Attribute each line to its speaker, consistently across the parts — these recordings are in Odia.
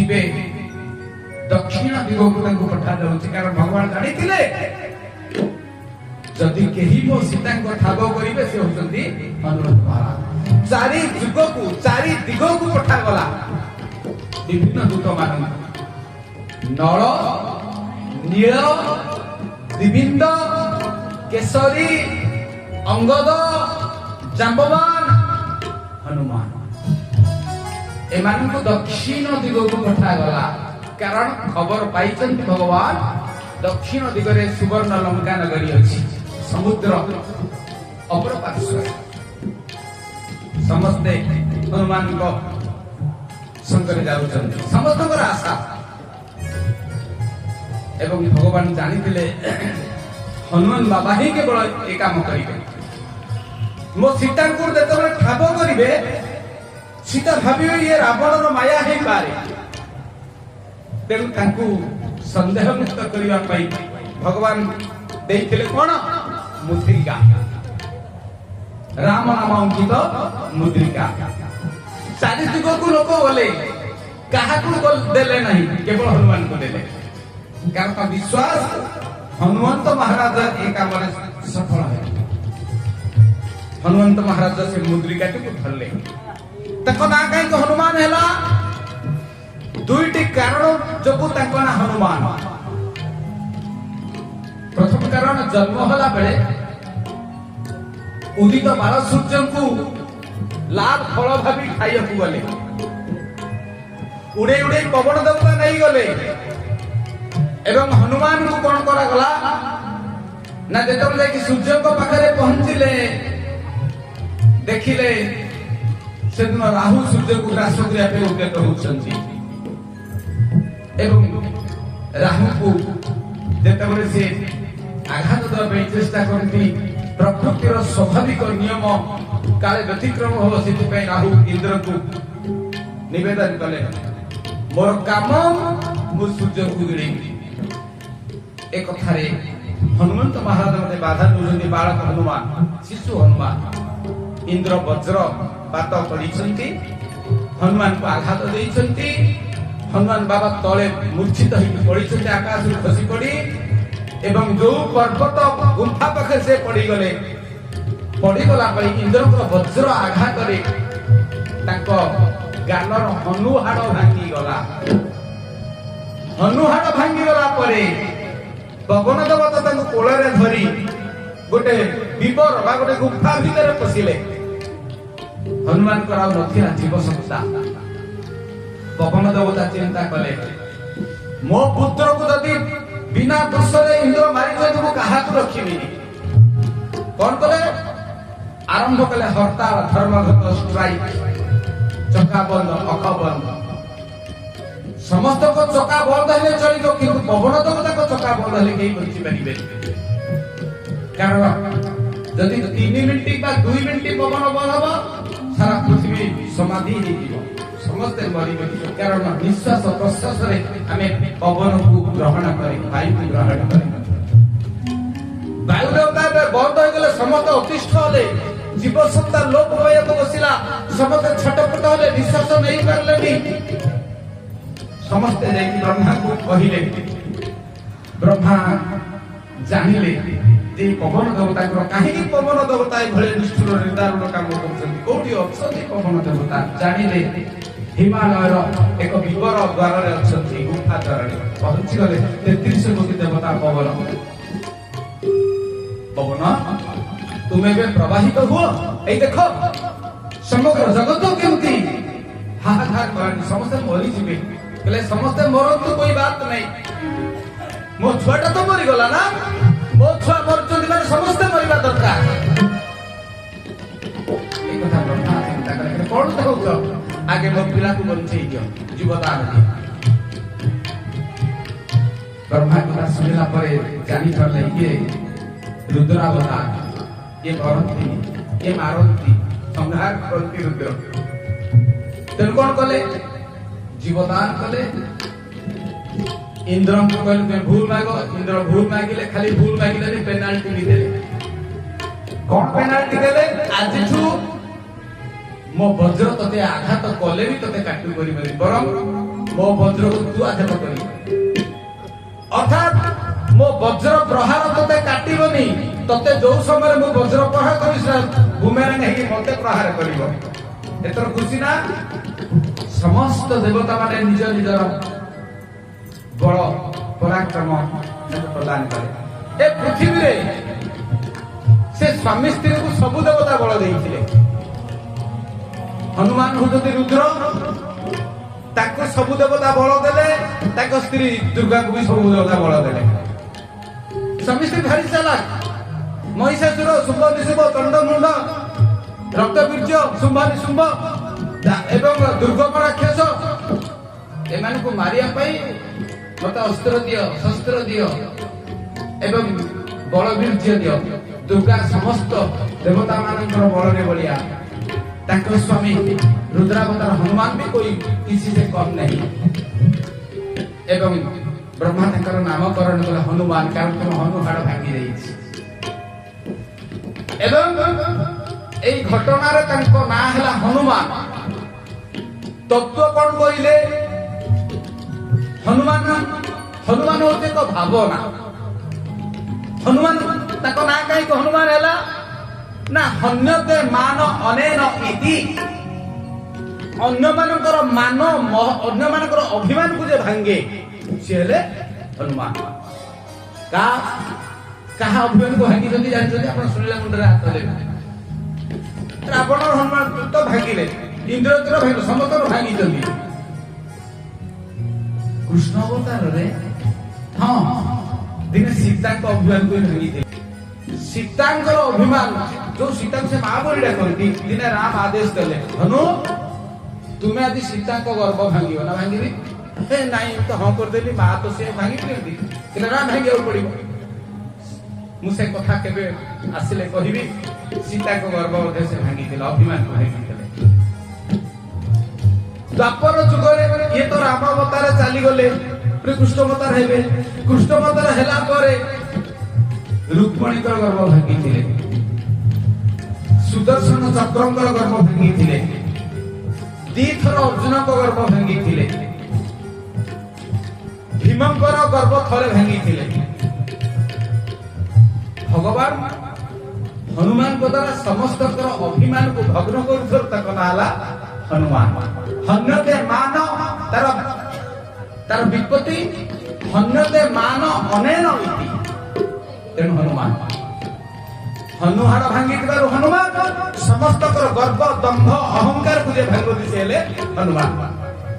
Speaker 1: ଏବେ ଦକ୍ଷିଣ ଦିଗକୁ ତାଙ୍କୁ ପଠାଯାଉଛି। କାରଣ ଭଗବାନ ଜାଣିଥିଲେ ଯଦି କେହି ମୋ ସୀତାଙ୍କ ଠାବ କରିବେ ସେ ହଉଛନ୍ତି ହନୁମାନ ମହାରାଜ। ଚାରି ଯୁଗକୁ ଚାରି ଦିଗକୁ ପଠାଗଲା ବିଭିନ୍ନ ଦୂତ ମାନଙ୍କୁ। ନଳ, ନୀଳ, ଦିବିନ୍ଦ, କେଶରୀ, ଅଙ୍ଗଦ, ଜାମ୍ବବାନ, ହନୁମାନ ଏମାନଙ୍କୁ ଦକ୍ଷିଣ ଦିଗକୁ ପଠାଗଲା। କାରଣ ଖବର ପାଇଛନ୍ତି ଭଗବାନ ଦକ୍ଷିଣ ଦିଗରେ ସୁବର୍ଣ୍ଣ ଲଙ୍କା ନଗରୀ ଅଛି, ସମୁଦ୍ର ଅପର ପାର୍ଶ୍ୱରେ। ସମସ୍ତେ ହନୁମାନଙ୍କ ସଙ୍ଗରେ ଯାଉଛନ୍ତି, ସମସ୍ତଙ୍କର ଆଶା। ଏବଂ ଭଗବାନ ଜାଣିଥିଲେ ହନୁମାନ ବାବା ହିଁ କେବଳ ଏ କାମ କରିବେ। ମୋ ସୀତାଙ୍କୁ ଯେତେବେଳେ ଠାବ କରିବେ ସୀତା ଭାବିବେ ଇଏ ରାବଣର ମାୟା ହେଇପାରେ। ତେଣୁ ତାଙ୍କୁ ସନ୍ଦେହ ମୁକ୍ତ କରିବା ପାଇଁ ଭଗବାନ ଦେଇଥିଲେ କଣ? ମୁଦ୍ରିକା, ରାମ ନାମ ଅଙ୍କିତ ମୁଦ୍ରିକା। ଚାରି ଦିଗକୁ ଲୋକ ଗଲେ, କାହାକୁ ଦେଲେ ନାହିଁ, କେବଳ ହନୁମାନଙ୍କୁ ଦେଲେ। କାରଣ ବିଶ୍ୱାସ ହନୁମନ୍ତ ମହାରାଜ ଏ କାମରେ ସଫଳ ହେଲେ। ହନୁମନ୍ତ ମହାରାଜ ସେ ମୁଦ୍ରିକାଟିକୁ ଧରିଲେ। ତାଙ୍କ ନାଁ କାହିଁକି ହନୁମାନ ହେଲା? ଦୁଇଟି କାରଣ ଯୋଗୁଁ ତାଙ୍କ ନାଁ ହନୁମାନ। ପ୍ରଥମ କାରଣ, ଜନ୍ମ ହେଲା ବେଳେ ଉଦିତ ବାଳ ସୂର୍ଯ୍ୟଙ୍କୁ ଲାଲ ଫଳ ଭାବି ଖାଇବାକୁ ଗଲେ। ଉଡେଇ ଉଡେଇ ପବନ ଦେବତା ନେଇଗଲେ। ଏବଂ ହନୁମାନଙ୍କୁ କଣ କରାଗଲା ନା, ଯେତେବେଳେ ଯାଇକି ସୂର୍ଯ୍ୟଙ୍କ ପାଖରେ ପହଞ୍ଚିଲେ ଦେଖିଲେ ସେଦିନ ରାହୁ ସୂର୍ଯ୍ୟକୁ ଗ୍ରାସ କରିବା ପାଇଁ ଉଦ୍ୟତ ହେଉଛନ୍ତି। ଏବଂ ରାହୁଙ୍କୁ ଯେତେବେଳେ ସେ ଆଘାତ ଦେବା ପାଇଁ ଚେଷ୍ଟା କରନ୍ତି, ପ୍ରକୃତିର ସ୍ୱାଭାବିକ ନିୟମ କାଳେ ବ୍ୟତିକ୍ରମ ହେବ, ସେଥିପାଇଁ ରାହୁ ଇନ୍ଦ୍ରଙ୍କୁ ନିବେଦନ କଲେ, ମୋର କାମ ମୁଁ ସୂର୍ଯ୍ୟକୁ ଗିଳେଇବି। ଏ କଥାରେ ହନୁମନ୍ତ ମହାରାଜ ମତେ ବାଧା ଦେଉଛନ୍ତି। ବାଳକ ହନୁମାନ, ଶିଶୁ ହନୁମାନ, ଇନ୍ଦ୍ର ବଜ୍ର ପାତ କରିଛନ୍ତି, ହନୁମାନଙ୍କୁ ଆଘାତ ଦେଇଛନ୍ତି। ହନୁମାନ ବାବା ତଳେ ମୂର୍ଚ୍ଛିତ ହେଇକି ପଡିଛନ୍ତି, ଆକାଶରୁ ଖସି ପଡି। ଏବଂ ଯୋଉ ପର୍ବତ ଗୁମ୍ଫା ପାଖରେ ସେ ପଡିଗଲେ, ପଡିଗଲା ପରେ ଇନ୍ଦ୍ରଙ୍କର ବଜ୍ର ଆଘାତରେ ତାଙ୍କ ଗାଲର ହନୁ ହାଡ଼ ଭାଙ୍ଗିଗଲା। ହନୁ ହାଡ଼ ଭାଙ୍ଗିଗଲା ପରେ ପବନ ଦେବତା ତାଙ୍କୁ କୋଳରେ ଧରି ଗୋଟେ ବିବର ବା ଗୋଟେ ଗୁମ୍ଫା ଭିତରେ ପଶିଲେ। ହନୁମାନଙ୍କର ଆଉ ନଥିଲା ଜୀବ ସତ୍ତା। ପବନ ଦେବତା ଚିନ୍ତା କଲେ, ମୋ ପୁତ୍ରକୁ ଯଦି ବିନା ଦୋଷରେ ଇନ୍ଦ୍ର ମାରିଛନ୍ତି, ମୁଁ କାହାକୁ ରଖିବିନି। କଣ କଲେ? ଆରମ୍ଭ କଲେ ହରତାଳ, ଧର୍ମଘଟ, ଷ୍ଟ୍ରାଇକ୍। ଚକା ବନ୍ଦ, ଅଖ ବନ୍ଦ। ସମସ୍ତଙ୍କ ଚକା ବନ୍ଦ ହେଲେ ଚଳିବ, କିନ୍ତୁ ପବନ ଦେବତାଙ୍କ ଚକା ବନ୍ଦ ହେଲେ କେହି ବଞ୍ଚିପାରିବେ। କାରଣ ଯଦି 3 ମିନିଟ ବା 2 ମିନିଟ ପବନ ବନ୍ଦ ହବ, ସାରା ପୃଥିବୀ ସମାଧି ହେଇଯିବ, ସମସ୍ତେ ମରିବେ। କାରଣ ନିଶ୍ୱାସ ପ୍ରଶ୍ୱାସରେ ଆମେ ପବନକୁ ଗ୍ରହଣ କରି, ବାୟୁକୁ ଗ୍ରହଣ କରି। ବାୟୁ ଦେବତା ବନ୍ଦ ହେଇଗଲେ ସମସ୍ତେ ଅତିଷ୍ଠ ହେଲେ, ଜୀବସତ୍ତା ଲୋପ ପାଇବାକୁ ବସିଲା। ସମସ୍ତେ ଛଟପଟ ହେଲେ, ନିଶ୍ୱାସ ନେଇପାରିଲେନି। ସମସ୍ତେ ଯାଇକି ବ୍ରହ୍ମାଙ୍କୁ କହିଲେ। ବ୍ରହ୍ମା ଜାଣିଲେ ଯେ ପବନ ଦେବତାଙ୍କର, କାହିଁକି ପବନ ଦେବତା ଏଭଳି ନିଷ୍ଠୁର ନିର୍ଦ୍ଧାରଣ କାମ କରୁଛନ୍ତି, କୋଉଠି ଅଛନ୍ତି ପବନ ଦେବତା? ଜାଣିଲେ ହିମାଳୟର ଏକ ବିବର ଦ୍ୱାରରେ ଅଛନ୍ତି, ଗୁମ୍ଫା ଦ୍ୱାରରେ ପହଞ୍ଚିଗଲେ। 33 କୋଟି ଦେବତା ପବନ, ପବନ ତୁମେ ଏବେ ପ୍ରବାହିତ ହୁଅ, ଏଇ ଦେଖ ସମଗ୍ର ଜଗତ କେମିତି ହାହାକାର କଲାଣି, ସମସ୍ତେ ମରିଯିବେ। କହିଲେ ସମସ୍ତେ ମରନ୍ତୁ, କୋଇ ବାତ ନାହିଁ, ମୋ ଛୁଆଟା ତ ମରିଗଲା ନା, ମୋ ଛୁଆ ମରୁଛନ୍ତି ମାନେ ସମସ୍ତେ ମରିବା ଦରକାର। এই কথা ব্রহ্মা চিন্তা করে, কଣ କହୁଛ? ଆଗେ ମୋ ପିଲାକୁ ବଞ୍ଚେଇ ଦିଅ, ଜୀବଦାନ ଦିଅ। ବ୍ରହ୍ମା କଥା ଶୁଣିଲା ପରେ ଜାଣିପାରିଲେ ଇଏ ରୁଦ୍ରାବତାର, ଇଏ ମରନ୍ତି, ଇଏ ମାରନ୍ତି, ସଂହାର କରନ୍ତି ରୁଦ୍ର। ତେଣୁ କଣ କଲେ? ଜୀବଦାନ କଲେ। ଇନ୍ଦ୍ରଙ୍କୁ କହିଲେ ତୁମେ ଭୁଲ ମାଗ। ଇନ୍ଦ୍ର ଭୁଲ ମାଗିଲେ, ଖାଲି ଭୁଲ ମାଗିଲେନି, ପେନାଲ୍ଟି ବି ଦେଲେ। କଣ ପେନାଲ୍ଟି ଦେଲେ? ଆଜିଠୁ ମୋ ବଜ୍ର ତତେ ଆଘାତ କଲେ ବି ତତେ କାଟି କରିବନି, ବରଂ ମୋ ବଜ୍ରକୁ ତୁ ଆଘାତ କରିବୁ। ଅର୍ଥାତ୍ ମୋ ବଜ୍ର ପ୍ରହାର ତତେ କାଟିବନି, ତତେ ଯୋଉ ସମୟରେ ମୁଁ ବଜ୍ର ପ୍ରହାର କରିବି ବୁମେରାଙ୍ଗ ହେଇକି ମତେ ପ୍ରହାର କରିବ। ଏଥର ଖୁସି ନା? ସମସ୍ତ ଦେବତା ମାନେ ନିଜ ନିଜର ବଳ ପରାକ୍ରମ ପ୍ରଦାନ କରେ। ଏ ପୃଥିବୀରେ ସେ ସ୍ୱାମୀ ସ୍ତ୍ରୀକୁ ସବୁ ଦେବତା ବଳ ଦେଇଥିଲେ। ହନୁମାନ ହଉଛନ୍ତି ରୁଦ୍ର, ତାକୁ ସବୁ ଦେବତା ବଳ ଦେଲେ, ତାଙ୍କ ସ୍ତ୍ରୀ ଦୁର୍ଗାକୁ ବି ସବୁ ଦେବତା ବଳ ଦେଲେ। ସ୍ୱାମୀ ସ୍ତ୍ରୀ ଭାରି ଚାଲାକ। ମହିଷାସୁର, ଶୁମ୍ଭ ନିଶୁମ୍ଭ, ଚଣ୍ଡମୁଣ୍ଡ, ରକ୍ତବୀର୍ଯ୍ୟ, ଶୁମ୍ଭ ନିଶୁମ୍ଭ ଏବଂ ଦୁର୍ଗମ ରାକ୍ଷସ, ଏମାନଙ୍କୁ ମାରିବା ପାଇଁ ମତେ ଅସ୍ତ୍ର ଦିଅ, ଶସ୍ତ୍ର ଦିଅ ଏବଂ ବଳବୀର୍ଯ୍ୟ ଦିଅ। ଦୁର୍ଗା ସମସ୍ତ ଦେବତା ମାନଙ୍କର ବଳରେ ବଳିଆ। ତାଙ୍କ ସ୍ୱାମୀ ରୁଦ୍ରାବତାର ହନୁମାନ ବି କିଛି ସେ କମ୍ ନାହିଁ। ଏବଂ ବ୍ରହ୍ମା ତାଙ୍କର ନାମକରଣ କଲେ ହନୁମାନ, କାରଣ ତମ ହନୁ ହାଡ଼ ଭାଙ୍ଗି ଯାଇଛି। ଏବଂ ଏଇ ଘଟଣାରେ ତାଙ୍କ ନାଁ ହେଲା ହନୁମାନ। ତତ୍ଵ କଣ କହିଲେ? ହନୁମାନ ହଉଛି ଏକ ଭାବନା। ହନୁମାନ ତାଙ୍କ ନାଁ କାହିଁକି ହନୁମାନ ହେଲା ନା ହନ୍ୟତେ ମାନ ଅନେନ ଇତି। ଅନ୍ୟମାନଙ୍କର ମାନ, ଅନ୍ୟମାନଙ୍କର ଅଭିମାନକୁ ଯେ ଭାଙ୍ଗେ ସେ ହେଲେ ହନୁମାନ। କାହା ଅଭିମାନକୁ ଭାଙ୍ଗିଛନ୍ତି ଜାଣିଛନ୍ତି? ଆପଣ ଶୁଣିଲେ ମୁଣ୍ଡରେ ହାତ ଦେବେ। ରାବଣର ହନୁମାନ ତ ଭାଙ୍ଗିଲେ, ଇନ୍ଦ୍ରଜିର ଭାଙ୍ଗିଲେ, ସମସ୍ତଙ୍କର ଭାଙ୍ଗିଛନ୍ତି। କୃଷ୍ଣ ଅବତାରରେ ଦିନେ ସୀତାଙ୍କ ଅଭିମାନକୁ ଭାଙ୍ଗିଥିଲେ। ସୀତାଙ୍କର ଅଭିମାନ, ଯୋଉ ସୀତାଙ୍କୁ ସେ ମା ବୋଲି ଡାକନ୍ତି, ଦିନେ ରାମ ଆଦେଶ ଦେଲେ, ହନୁ ତୁମେ ଆଜି ସୀତାଙ୍କ ଗର୍ବ ଭାଙ୍ଗିବ ନା ଭାଙ୍ଗିବି? ନାଇଁ ତ ହଁ କରିଦେଲି, ମା ତ ସେ ଭାଙ୍ଗି ଦିଅନ୍ତି, ସେଟା ନା ଭାଙ୍ଗିବାକୁ ପଡିବ। ମୁଁ ସେ କଥା କେବେ ଆସିଲେ କହିବି। ସୀତାଙ୍କ ଗର୍ବ ମଧ୍ୟ ସେ ଭାଙ୍ଗିଥିଲେ, ଅଭିମାନକୁ ଭାଙ୍ଗିଥିଲେ। ଦ୍ୱାପର ଯୁଗରେ ଇଏ ତ ରାମ ଅବତାର ଚାଲିଗଲେ, କୃଷ୍ଣ ଅବତାର ହେବେ। କୃଷ୍ଣ ଅବତାର ହେଲା ପରେ ରୁକ୍ମଣୀଙ୍କର ଗର୍ବ ଭାଙ୍ଗିଥିଲେ, ସୁଦର୍ଶନ ଚକ୍ରଙ୍କର ଗର୍ବ ଭାଙ୍ଗିଥିଲେ, ଦିଥର ଅର୍ଜୁନଙ୍କ ଗର୍ବ ଭାଙ୍ଗିଥିଲେ, ଭୀମଙ୍କର ଗର୍ବ ଥରେ ଭାଙ୍ଗିଥିଲେ। ଭଗବାନ ହନୁମାନଙ୍କ ଦ୍ୱାରା ସମସ୍ତଙ୍କର ଅଭିମାନକୁ ଭଗ୍ନ କରୁଥିବାରୁ ତାଙ୍କ ନାଁ ହେଲା ହନୁମାନ। ହନ୍ୟତେ ମାନ, ତାର ବିପତ୍ତି ହନ୍ୟତେ ମାନ ଅନେନ ଇତି। ତେଣୁ ହନୁମାନ, ହନୁହାଡ଼ ଭାଙ୍ଗିଥିବାରୁ ହନୁମାନ, ସମସ୍ତଙ୍କର ଗର୍ବ, ଦମ୍ଭ, ଅହଙ୍କାରକୁ ଯେ ଭାଙ୍ଗନ୍ତି ସେ ହେଲେ ହନୁମାନ।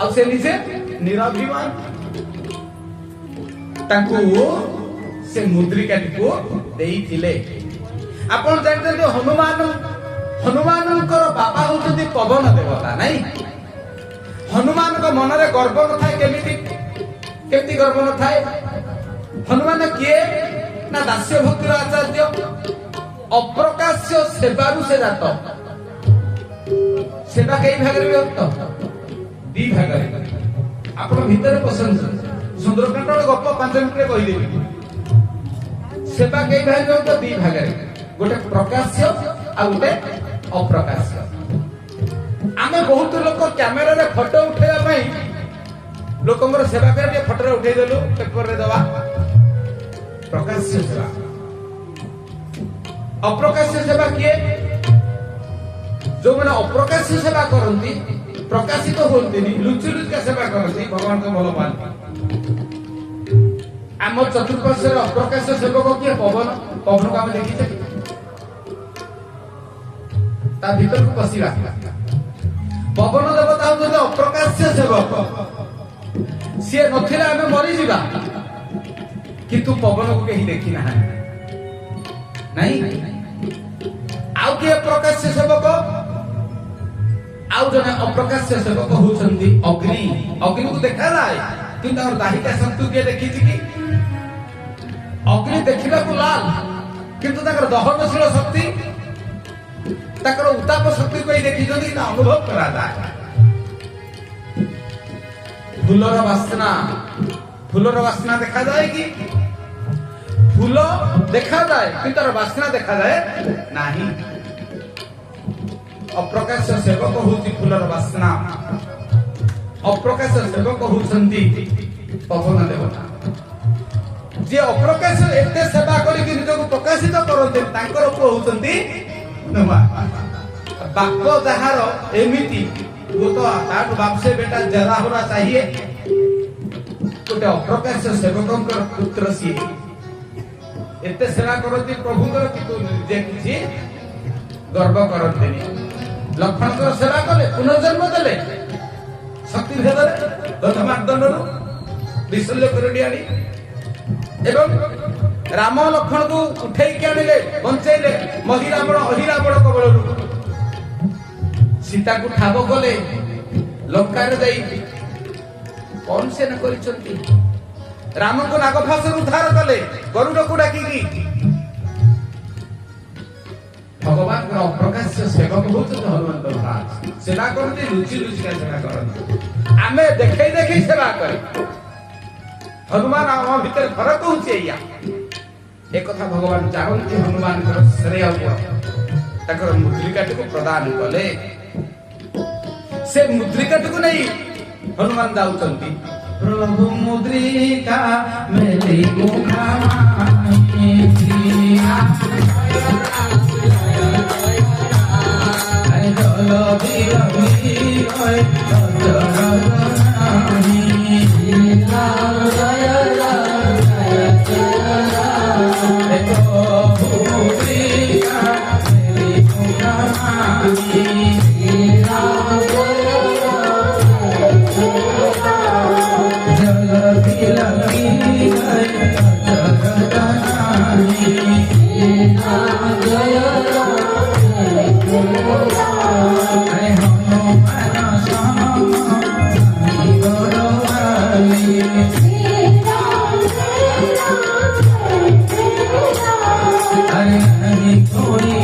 Speaker 1: ଆଉ ସେ ନିଜେ ନିରଭିମାନ। ତାଙ୍କୁ ସେ ମୁଦ୍ରିକାଟିକୁ ଦେଇଥିଲେ। ଆପଣ ଜାଣିଛନ୍ତି ହନୁମାନଙ୍କର ବାବା ହଉଛନ୍ତି ପବନ ଦେବତା, ନାଇଁ? ହନୁମାନଙ୍କ ମନରେ ଗର୍ବ ନଥାଏ। କେମିତି ଗର୍ବ ନଥାଏ? ହନୁମାନ କିଏ ନା ଦାସ୍ୟ ଭକ୍ତିର ଆଚାର୍ଯ୍ୟ, ଅପ୍ରକାଶ୍ୟ ସେବାରୁ ସେ ଜାତ। ସେବା କେଇ ଭାଗରେ ବିଭକ୍ତ? 2 ଭାଗରେ। ଆପଣ ଭିତରେ ପସନ୍ଦ ସୁନ୍ଦରକାଣ୍ଡ ଗପ 5 ମିନିଟରେ କହିଦେବି। ସେବା କେଇ ଭାଗରେ ବିଭକ୍ତ? 2 ଭାଗରେ। ଗୋଟେ ପ୍ରକାଶ୍ୟ ଆଉ ଗୋଟେ ଅପ୍ରକାଶ୍ୟ। ଆମେ ବହୁତ ଲୋକ କ୍ୟାମେରାରେ ଫଟୋ ଉଠେଇବା ପାଇଁ ଲୋକଙ୍କର ସେବା କରି ଟିକେ ଫଟୋରେ ଉଠେଇଦେଲୁ, ପେପରରେ ଦବା, ପ୍ରକାଶ୍ୟ ସେବା। ଅପ୍ରକାଶ୍ୟ ସେବା କିଏ? ଯୋଉମାନେ ଅପ୍ରକାଶ୍ୟ ସେବା କରନ୍ତି, ପ୍ରକାଶିତ ହୁଅନ୍ତିନି, ଲୁଚି ଲୁଚିକା ସେବା କରନ୍ତି, ଭଗବାନଙ୍କୁ ଭଲ ପାଆନ୍ତି। ଆମ ଚତୁଃପାର୍ଶ୍ୱରେ ଅପ୍ରକାଶ୍ୟ ସେବକ କିଏ? ପବନ। ପବନକୁ ଆମେ ଦେଖିଛେ? ତା ଭିତରକୁ ପଶିବା। ପବନ ଦେବତା ହଉଛନ୍ତି ଅପ୍ରକାଶ୍ୟ ସେବକ। ସିଏ ନଥିଲେ ଆମେ ମରିଯିବା, କିନ୍ତୁ ପବନକୁ କେହି ଦେଖି ନାହାନ୍ତି, ନାଇଁ? ଆଉ କିଏ ପ୍ରକାଶ୍ୟ ସେବକ? ଆଉ ଜଣେ ଅପ୍ରକାଶ୍ୟ ସେବକ ହଉଛନ୍ତି ଅଗ୍ନି। ଅଗ୍ନିକୁ ଦେଖାଯାଏ, କିନ୍ତୁ ଆମର ଦାହିକା ଶକ୍ତି କିଏ ଦେଖିଛି କି? ଅଗ୍ନି ଦେଖିବାକୁ ଲାଲ, କିନ୍ତୁ ତାଙ୍କର ଦହନଶୀଳ ଶକ୍ତି, ତାଙ୍କର ଉତ୍ତାପ ଶକ୍ତି କେହି ଦେଖିଛନ୍ତି ନା ଅନୁଭବ କରାଯାଏ? ଫୁଲର ବାସ୍ନା ଦେଖାଯାଏ କି? ଫୁଲ ଦେଖାଯାଏ, କିନ୍ତୁ ତାର ବାସ୍ନା ଦେଖାଯାଏ ନାହିଁ। ଅପ୍ରକାଶ୍ୟ ସେବକ ହଉଛି ଫୁଲର ବାସ୍ନା। ଅପ୍ରକାଶ ସେବକ ହଉଛନ୍ତି ପବନ ଦେବତା। ଯିଏ ଅପ୍ରକାଶ ଏତେ ସେବା କରିକି ନିଜକୁ ପ୍ରକାଶିତ କରନ୍ତି ତାଙ୍କର ପୁଅ ହଉଛନ୍ତି ହନୁମାନ। ବାପ ଯାହାର ଏମିତି वो तो ताट बाप से बेटा जरा होना चाहिए। गोटे अप्रकाश सेवकंकर पुत्र सी एते सेवा करती प्रभुंकर किंतु निजे किछि गर्व करंतेनी। लक्ष्मणकर सेवा कले पुनर्जन्म देले शक्ति भेदरे दधमार्दंडरु विशल्य करडी आनी एवं राम लक्ष्मण को उठेई के आनिले बंचेले महिरावण अहिरावण कबळरु सीता को ठाब गले लंकार जाई कौन से न करिसंती राम को नागफास उद्धार कले गरुड़ को डाकी भगवान को अप्रकाश सेवक होत हनुमान महाराज सेवा करते रुचि रुचि का सेवा करते आमे देखै देखै सेवा करे हनुमान आम भीतर फरक होउछे या एक कथा भगवान चाहନ୍ତି हनुमान को श्रेय तकर मुद्रिकाटी को प्रदान कले से मुद्रिकाटी को नहीं हनुमान जाउचंती प्रभु मुद्रिका मेली मुखामाई आई जल बिरबी होय जरनाही राम जय राम जय प्रभु मुद्रिका मेली मुखामाई Hare Hare